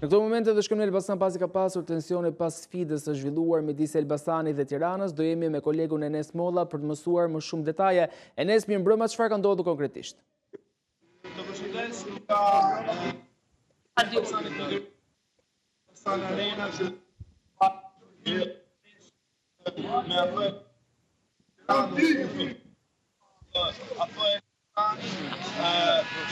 Në këto momente dhe shkëm në Elbasan pasi ka pasur tensione pas sfidës së zhvilluar midis Elbasanit dhe Tiranës, do jemi me kolegun Enes Molla për të mësuar më shumë detaje. Enes, mirë mbrëma, çfarë ka ndodhur konkretisht?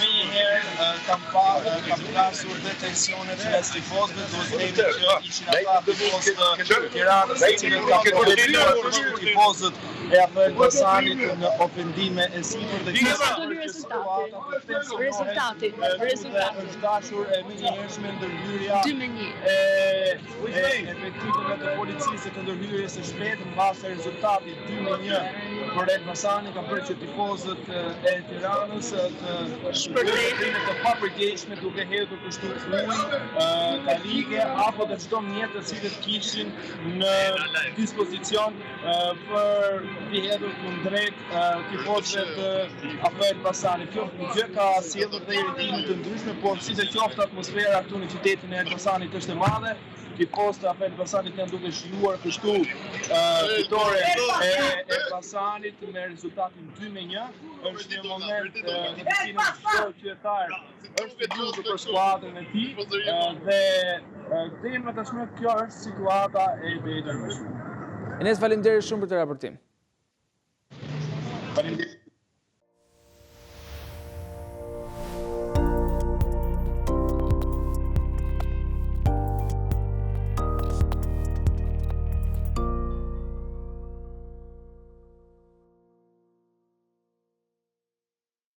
Me njëherë kam pasur dhe tensionet mes tifozëve, duhet të themi që ishin ata tifozë të Tiranës, të cilët kanë përvetuar kështu tifozët e AFC Elbasanit në ofendime e sipër dhe rezultati është dashur e me njëhershme ndërhyrja 2-1 e efektiveve të policisë të ndërhyrjes së shpejtë mbas rezultatit 2-1 për Elbasanin, ka bërë që tifozët e Tiranës të shpërblejnë të papërgjegjshme duke hedhur kështu ujë, karike apo të çdo mjet të cilët kishin në dispozicion për t'i hedhur kundrejt tifozëve të AFC Elbasanit. Kjo gjë ka sjellur dhe iritime të ndryshme, por si të qoftë atmosfera këtu në qytetin e Elbasanit është e madhe. Tifozët të AFC Elbasanit janë duke shijuar kështu fitore e Elbasanit me rezultatin 2-1. Është një moment në cilin çdo qytetar është i lutur për skuadrën e tij dhe kthehemi tashmë kjo është situata e vërtetë. Enes, faleminderit shumë për të raportim. Faleminderit.